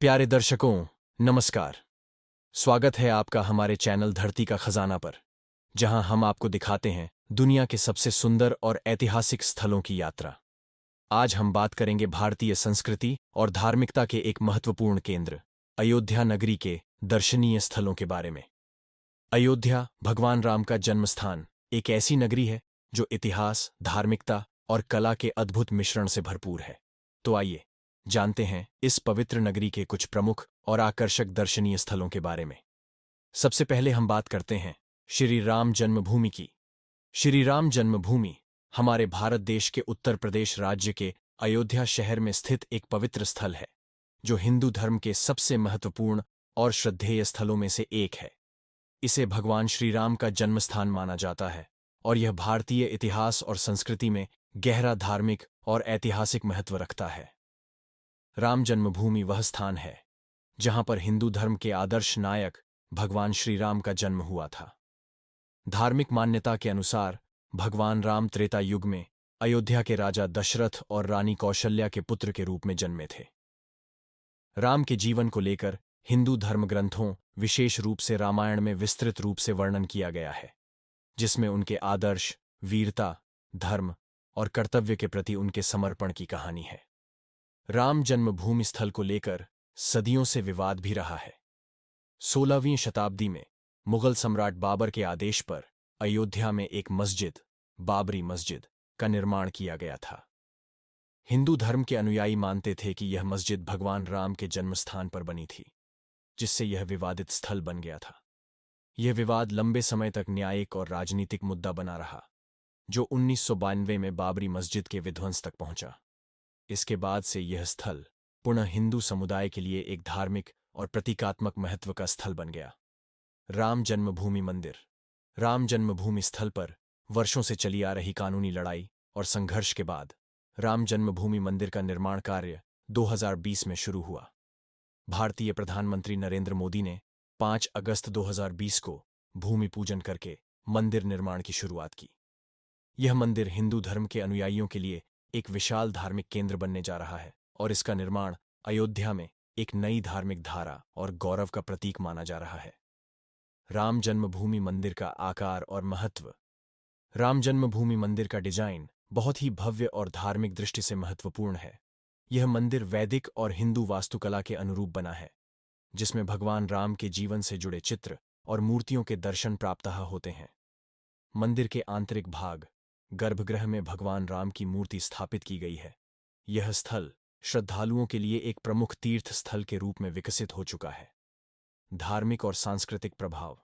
प्यारे दर्शकों, नमस्कार। स्वागत है आपका हमारे चैनल धरती का खजाना पर, जहां हम आपको दिखाते हैं दुनिया के सबसे सुंदर और ऐतिहासिक स्थलों की यात्रा। आज हम बात करेंगे भारतीय संस्कृति और धार्मिकता के एक महत्वपूर्ण केंद्र, अयोध्या नगरी के दर्शनीय स्थलों के बारे में। अयोध्या, भगवान राम का जन्मस्थान, एक ऐसी नगरी है जो इतिहास, धार्मिकता और कला के अद्भुत मिश्रण से भरपूर है। तो आइए जानते हैं इस पवित्र नगरी के कुछ प्रमुख और आकर्षक दर्शनीय स्थलों के बारे में। सबसे पहले हम बात करते हैं श्री राम जन्मभूमि की। श्री राम जन्मभूमि हमारे भारत देश के उत्तर प्रदेश राज्य के अयोध्या शहर में स्थित एक पवित्र स्थल है, जो हिंदू धर्म के सबसे महत्वपूर्ण और श्रद्धेय स्थलों में से एक है। इसे भगवान श्री राम का जन्मस्थान माना जाता है और यह भारतीय इतिहास और संस्कृति में गहरा धार्मिक और ऐतिहासिक महत्व रखता है। राम जन्मभूमि वह स्थान है जहां पर हिंदू धर्म के आदर्श नायक भगवान श्री राम का जन्म हुआ था। धार्मिक मान्यता के अनुसार भगवान राम त्रेता युग में अयोध्या के राजा दशरथ और रानी कौशल्या के पुत्र के रूप में जन्मे थे। राम के जीवन को लेकर हिंदू धर्म ग्रंथों, विशेष रूप से रामायण में विस्तृत रूप से वर्णन किया गया है, जिसमें उनके आदर्श, वीरता, धर्म और कर्तव्य के प्रति उनके समर्पण की कहानी है। राम जन्मभूमि स्थल को लेकर सदियों से विवाद भी रहा है। 16वीं शताब्दी में मुगल सम्राट बाबर के आदेश पर अयोध्या में एक मस्जिद, बाबरी मस्जिद, का निर्माण किया गया था। हिंदू धर्म के अनुयायी मानते थे कि यह मस्जिद भगवान राम के जन्मस्थान पर बनी थी, जिससे यह विवादित स्थल बन गया था। यह विवाद लंबे समय तक न्यायिक और राजनीतिक मुद्दा बना रहा, जो 1992 में बाबरी मस्जिद के विध्वंस तक पहुंचा। इसके बाद से यह स्थल पुनः हिंदू समुदाय के लिए एक धार्मिक और प्रतीकात्मक महत्व का स्थल बन गया। राम जन्मभूमि मंदिर। राम जन्मभूमि स्थल पर वर्षों से चली आ रही कानूनी लड़ाई और संघर्ष के बाद राम जन्मभूमि मंदिर का निर्माण कार्य 2020 में शुरू हुआ। भारतीय प्रधानमंत्री नरेंद्र मोदी ने 5 अगस्त 2020 को भूमि पूजन करके मंदिर निर्माण की शुरुआत की। यह मंदिर हिंदू धर्म के अनुयायियों के लिए एक विशाल धार्मिक केंद्र बनने जा रहा है और इसका निर्माण अयोध्या में एक नई धार्मिक धारा और गौरव का प्रतीक माना जा रहा है। राम जन्मभूमि मंदिर का आकार और महत्व। राम जन्मभूमि मंदिर का डिजाइन बहुत ही भव्य और धार्मिक दृष्टि से महत्वपूर्ण है। यह मंदिर वैदिक और हिंदू वास्तुकला के अनुरूप बना है, जिसमें भगवान राम के जीवन से जुड़े चित्र और मूर्तियों के दर्शन प्राप्तः होते हैं। मंदिर के आंतरिक भाग, गर्भगृह में भगवान राम की मूर्ति स्थापित की गई है। यह स्थल श्रद्धालुओं के लिए एक प्रमुख तीर्थ स्थल के रूप में विकसित हो चुका है। धार्मिक और सांस्कृतिक प्रभाव।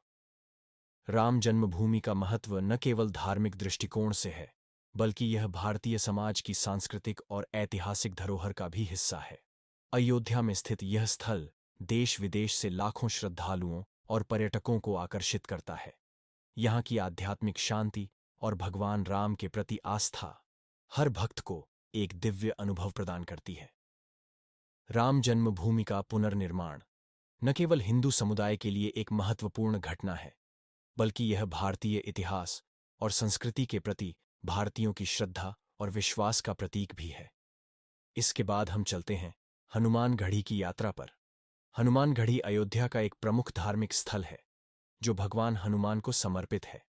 राम जन्मभूमि का महत्व न केवल धार्मिक दृष्टिकोण से है, बल्कि यह भारतीय समाज की सांस्कृतिक और ऐतिहासिक धरोहर का भी हिस्सा है। अयोध्या में स्थित यह स्थल देश विदेश से लाखों श्रद्धालुओं और पर्यटकों को आकर्षित करता है। यहाँ की आध्यात्मिक शांति और भगवान राम के प्रति आस्था हर भक्त को एक दिव्य अनुभव प्रदान करती है। राम जन्मभूमि का पुनर्निर्माण न केवल हिंदू समुदाय के लिए एक महत्वपूर्ण घटना है, बल्कि यह भारतीय इतिहास और संस्कृति के प्रति भारतीयों की श्रद्धा और विश्वास का प्रतीक भी है। इसके बाद हम चलते हैं हनुमान गढ़ी की यात्रा पर। हनुमान गढ़ी अयोध्या का एक प्रमुख धार्मिक स्थल है, जो भगवान हनुमान को समर्पित है।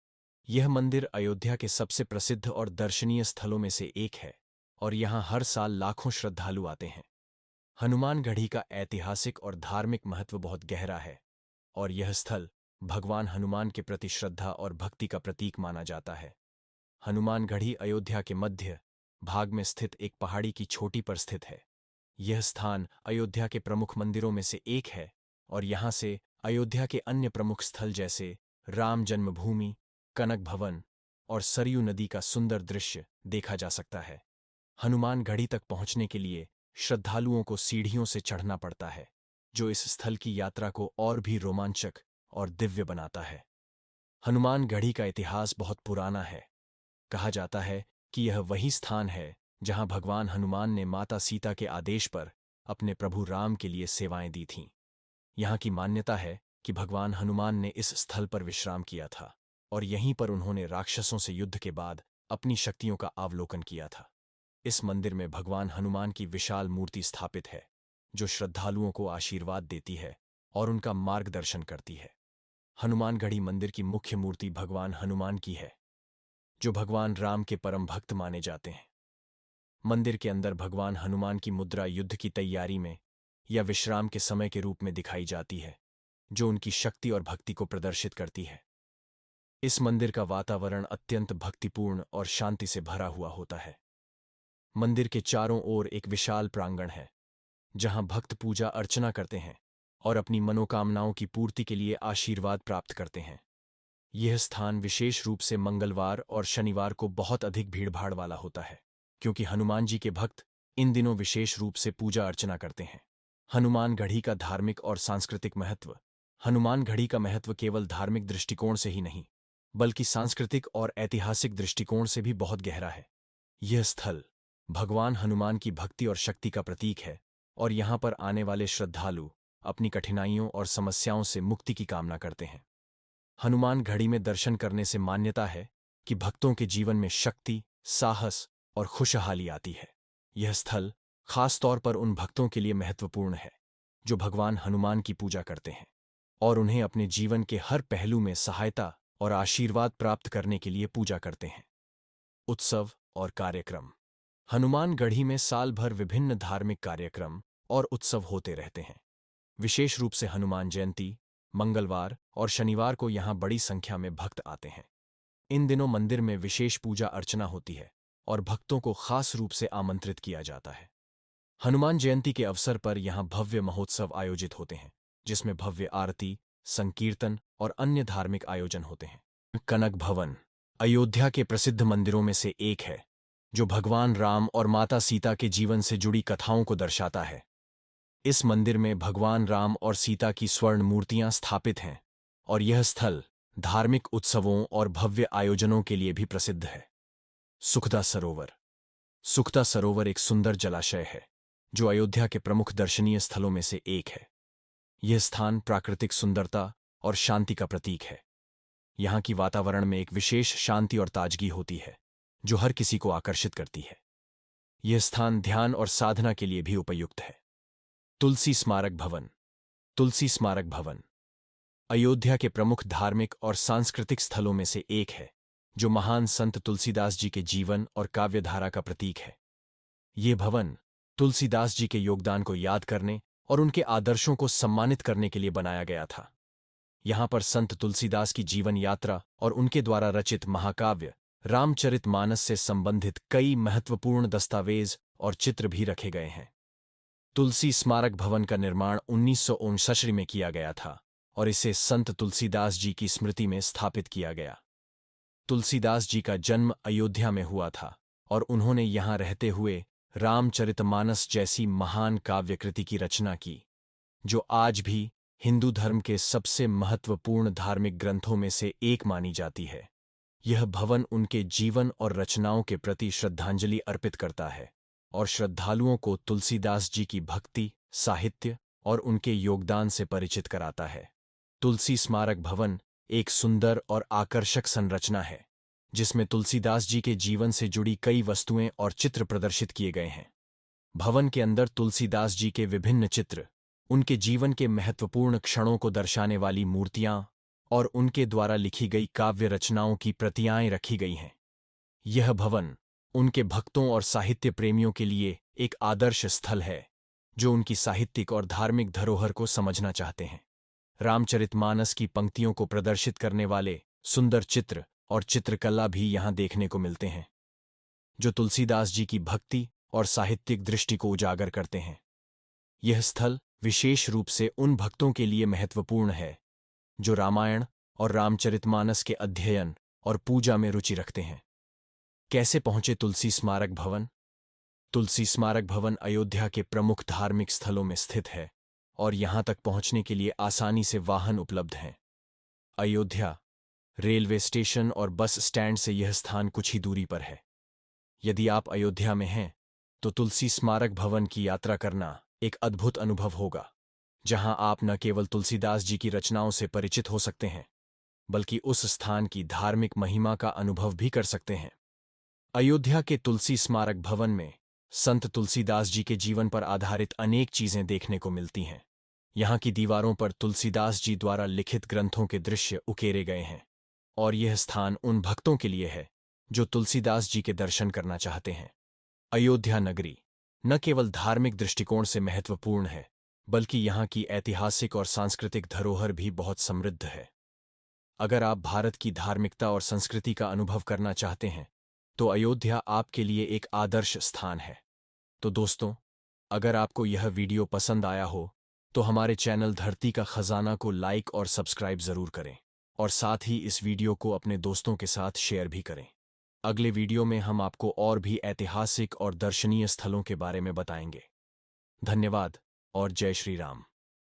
यह मंदिर अयोध्या के सबसे प्रसिद्ध और दर्शनीय स्थलों में से एक है और यहाँ हर साल लाखों श्रद्धालु आते हैं। हनुमान गढ़ी का ऐतिहासिक और धार्मिक महत्व बहुत गहरा है और यह स्थल भगवान हनुमान के प्रति श्रद्धा और भक्ति का प्रतीक माना जाता है। हनुमान गढ़ी अयोध्या के मध्य भाग में स्थित एक पहाड़ी की चोटी पर स्थित है। यह स्थान अयोध्या के प्रमुख मंदिरों में से एक है और यहाँ से अयोध्या के अन्य प्रमुख स्थल जैसे राम जन्मभूमि, कनक भवन और सरयू नदी का सुंदर दृश्य देखा जा सकता है। हनुमान गढ़ी तक पहुंचने के लिए श्रद्धालुओं को सीढ़ियों से चढ़ना पड़ता है, जो इस स्थल की यात्रा को और भी रोमांचक और दिव्य बनाता है। हनुमान गढ़ी का इतिहास बहुत पुराना है। कहा जाता है कि यह वही स्थान है जहां भगवान हनुमान ने माता सीता के आदेश पर अपने प्रभु राम के लिए सेवाएं दी थीं। यहाँ की मान्यता है कि भगवान हनुमान ने इस स्थल पर विश्राम किया था और यहीं पर उन्होंने राक्षसों से युद्ध के बाद अपनी शक्तियों का अवलोकन किया था। इस मंदिर में भगवान हनुमान की विशाल मूर्ति स्थापित है, जो श्रद्धालुओं को आशीर्वाद देती है और उनका मार्गदर्शन करती है। हनुमानगढ़ी मंदिर की मुख्य मूर्ति भगवान हनुमान की है, जो भगवान राम के परम भक्त माने जाते हैं। मंदिर के अंदर भगवान हनुमान की मुद्रा युद्ध की तैयारी में या विश्राम के समय के रूप में दिखाई जाती है, जो उनकी शक्ति और भक्ति को प्रदर्शित करती है। इस मंदिर का वातावरण अत्यंत भक्तिपूर्ण और शांति से भरा हुआ होता है। मंदिर के चारों ओर एक विशाल प्रांगण है, जहां भक्त पूजा अर्चना करते हैं और अपनी मनोकामनाओं की पूर्ति के लिए आशीर्वाद प्राप्त करते हैं। यह स्थान विशेष रूप से मंगलवार और शनिवार को बहुत अधिक भीड़भाड़ वाला होता है, क्योंकि हनुमान जी के भक्त इन दिनों विशेष रूप से पूजा अर्चना करते हैं। हनुमानगढ़ी का धार्मिक और सांस्कृतिक महत्व। हनुमानगढ़ी का महत्व केवल धार्मिक दृष्टिकोण से ही नहीं, बल्कि सांस्कृतिक और ऐतिहासिक दृष्टिकोण से भी बहुत गहरा है। यह स्थल भगवान हनुमान की भक्ति और शक्ति का प्रतीक है, और यहाँ पर आने वाले श्रद्धालु अपनी कठिनाइयों और समस्याओं से मुक्ति की कामना करते हैं। हनुमानगढ़ी में दर्शन करने से मान्यता है कि भक्तों के जीवन में शक्ति, साहस और खुशहाली आती है। यह स्थल खास तौर पर उन भक्तों के लिए महत्वपूर्ण है जो भगवान हनुमान की पूजा करते हैं और उन्हें अपने जीवन के हर पहलू में सहायता और आशीर्वाद प्राप्त करने के लिए पूजा करते हैं। उत्सव और कार्यक्रम। हनुमानगढ़ी में साल भर विभिन्न धार्मिक कार्यक्रम और उत्सव होते रहते हैं। विशेष रूप से हनुमान जयंती, मंगलवार और शनिवार को यहाँ बड़ी संख्या में भक्त आते हैं। इन दिनों मंदिर में विशेष पूजा अर्चना होती है और भक्तों को खास रूप से आमंत्रित किया जाता है। हनुमान जयंती के अवसर पर यहाँ भव्य महोत्सव आयोजित होते हैं, जिसमें भव्य आरती, संकीर्तन और अन्य धार्मिक आयोजन होते हैं। कनक भवन अयोध्या के प्रसिद्ध मंदिरों में से एक है, जो भगवान राम और माता सीता के जीवन से जुड़ी कथाओं को दर्शाता है। इस मंदिर में भगवान राम और सीता की स्वर्ण मूर्तियां स्थापित हैं और यह स्थल धार्मिक उत्सवों और भव्य आयोजनों के लिए भी प्रसिद्ध है। सुखदा सरोवर। सुखदा सरोवर एक सुंदर जलाशय है, जो अयोध्या के प्रमुख दर्शनीय स्थलों में से एक है। यह स्थान प्राकृतिक सुंदरता और शांति का प्रतीक है। यहाँ की वातावरण में एक विशेष शांति और ताजगी होती है, जो हर किसी को आकर्षित करती है। यह स्थान ध्यान और साधना के लिए भी उपयुक्त है। तुलसी स्मारक भवन। तुलसी स्मारक भवन अयोध्या के प्रमुख धार्मिक और सांस्कृतिक स्थलों में से एक है, जो महान संत तुलसीदास जी के जीवन और काव्यधारा का प्रतीक है। ये भवन तुलसीदास जी के योगदान को याद करने और उनके आदर्शों को सम्मानित करने के लिए बनाया गया था। यहाँ पर संत तुलसीदास की जीवन यात्रा और उनके द्वारा रचित महाकाव्य रामचरितमानस से संबंधित कई महत्वपूर्ण दस्तावेज और चित्र भी रखे गए हैं। तुलसी स्मारक भवन का निर्माण 1959 में किया गया था और इसे संत तुलसीदास जी की स्मृति में स्थापित किया गया। तुलसीदास जी का जन्म अयोध्या में हुआ था और उन्होंने यहाँ रहते हुए रामचरितमानस जैसी महान काव्यकृति की रचना की, जो आज भी हिंदू धर्म के सबसे महत्वपूर्ण धार्मिक ग्रंथों में से एक मानी जाती है। यह भवन उनके जीवन और रचनाओं के प्रति श्रद्धांजलि अर्पित करता है और श्रद्धालुओं को तुलसीदास जी की भक्ति, साहित्य और उनके योगदान से परिचित कराता है। तुलसी स्मारक भवन एक सुंदर और आकर्षक संरचना है, जिसमें तुलसीदास जी के जीवन से जुड़ी कई वस्तुएं और चित्र प्रदर्शित किए गए हैं। भवन के अंदर तुलसीदास जी के विभिन्न चित्र, उनके जीवन के महत्वपूर्ण क्षणों को दर्शाने वाली मूर्तियां और उनके द्वारा लिखी गई काव्य रचनाओं की प्रतियाएं रखी गई हैं। यह भवन उनके भक्तों और साहित्य प्रेमियों के लिए एक आदर्श स्थल है, जो उनकी साहित्यिक और धार्मिक धरोहर को समझना चाहते हैं। रामचरितमानस की पंक्तियों को प्रदर्शित करने वाले सुंदर चित्र और चित्रकला भी यहाँ देखने को मिलते हैं, जो तुलसीदास जी की भक्ति और साहित्यिक दृष्टि को उजागर करते हैं। यह स्थल विशेष रूप से उन भक्तों के लिए महत्वपूर्ण है जो रामायण और रामचरितमानस के अध्ययन और पूजा में रुचि रखते हैं। कैसे पहुंचे तुलसी स्मारक भवन? तुलसी स्मारक भवन अयोध्या के प्रमुख धार्मिक स्थलों में स्थित है और यहां तक पहुंचने के लिए आसानी से वाहन उपलब्ध हैं। अयोध्या रेलवे स्टेशन और बस स्टैंड से यह स्थान कुछ ही दूरी पर है। यदि आप अयोध्या में हैं, तो तुलसी स्मारक भवन की यात्रा करना एक अद्भुत अनुभव होगा, जहां आप न केवल तुलसीदास जी की रचनाओं से परिचित हो सकते हैं, बल्कि उस स्थान की धार्मिक महिमा का अनुभव भी कर सकते हैं। अयोध्या के तुलसी स्मारक भवन में संत तुलसीदास जी के जीवन पर आधारित अनेक चीजें देखने को मिलती हैं। यहाँ की दीवारों पर तुलसीदास जी द्वारा लिखित ग्रंथों के दृश्य उकेरे गए हैं, और यह स्थान उन भक्तों के लिए है जो तुलसीदास जी के दर्शन करना चाहते हैं। अयोध्या नगरी न केवल धार्मिक दृष्टिकोण से महत्वपूर्ण है, बल्कि यहाँ की ऐतिहासिक और सांस्कृतिक धरोहर भी बहुत समृद्ध है। अगर आप भारत की धार्मिकता और संस्कृति का अनुभव करना चाहते हैं, तो अयोध्या आपके लिए एक आदर्श स्थान है। तो दोस्तों, अगर आपको यह वीडियो पसंद आया हो, तो हमारे चैनल धरती का खजाना को लाइक और सब्सक्राइब जरूर करें, और साथ ही इस वीडियो को अपने दोस्तों के साथ शेयर भी करें। अगले वीडियो में हम आपको और भी ऐतिहासिक और दर्शनीय स्थलों के बारे में बताएंगे। धन्यवाद और जय श्री राम।